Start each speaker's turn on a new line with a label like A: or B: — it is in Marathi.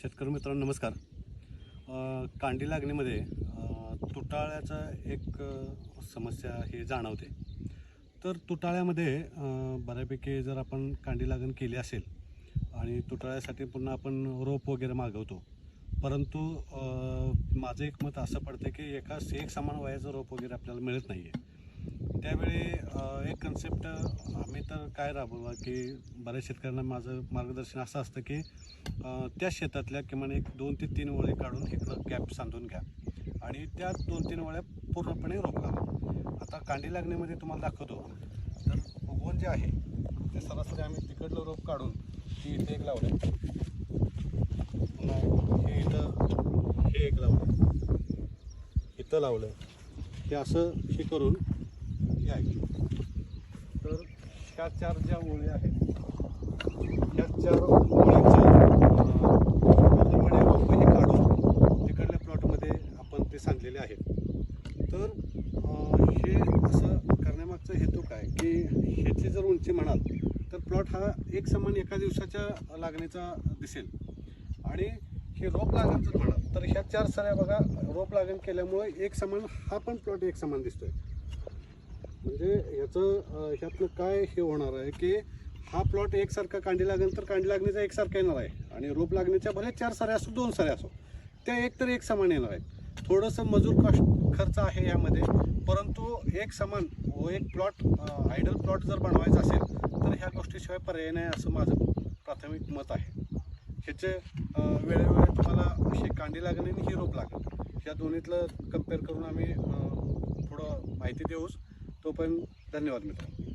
A: शेतकरी मित्रांनो नमस्कार. कांडी लागणीमध्ये तुटाळ्याचा एक समस्या हे जाणवते. तर तुटाळ्यामध्ये बऱ्यापैकी जर आपण कांडी लागण केली असेल आणि तुटाळ्यासाठी पुन्हा आपण रोप वगैरे मागवतो, परंतु माझं एक मत असं पडतं की एक समान वयाचं रोप वगैरे आपल्याला मिळत नाही आहे. त्यावेळी एक कन्सेप्ट आम्ही तर काय राबवला की बऱ्याच शेतकऱ्यांना माझं मार्गदर्शन असं असतं की त्या शेतातल्या किमान एक 2 ते 3 ओळी काढून इकडं गॅप सांधून घ्या आणि त्या 2-3 ओळ्या पूर्णपणे रोप लावा. आता कांडी लागणीमध्ये तुम्हाला दाखवतो. तर उगवण जे आहे ते सरासरी आम्ही तिकडलं रोप काढून हे इथे एक लावलं, पुन्हा हे इथं हे एक लावलं, इथं लावलं, हे असं हे करून हे आहे. तर ह्या 4 ज्या ओळी आहेत ह्या 4 ओळींच्या पूर्णपणे रोप हे काढून तिकडल्या प्लॉटमध्ये आपण ते सांधलेले आहेत. तर हे असं करण्यामागचा हेतू काय की ह्याची जर उंची म्हणाल तर प्लॉट हा एक समान एका दिवसाच्या लागणीचा दिसेल आणि हे रोप लागण जर म्हणाल तर ह्या 4 सऱ्या बघा रोप लागण केल्यामुळे एक समान हा पण प्लॉट एक समान दिसतोय. म्हणजे ह्याचं ह्यातनं काय हे होणार आहे की हा प्लॉट एकसारखा कांडी लागण तर कांडी लागणीचा एकसारखा येणार आहे आणि रोप लागणीच्या भले 4 सऱ्या असो 2 सऱ्या असो त्या एक तर एक समान येणार आहेत. थोडंसं मजूर खर्च आहे यामध्ये, परंतु एक समान एक प्लॉट आयडल प्लॉट जर बनवायचा असेल तर ह्या गोष्टीशिवाय पर्याय नाही असं माझं प्राथमिक मत आहे. ह्याचे वेळोवेळी तुम्हाला हे कांडी लागण आणि ही रोप लागण ह्या दोन्हीतलं कम्पेअर करून आम्ही थोडं माहिती देऊच. तोपर्यंत धन्यवाद मित्रांनो.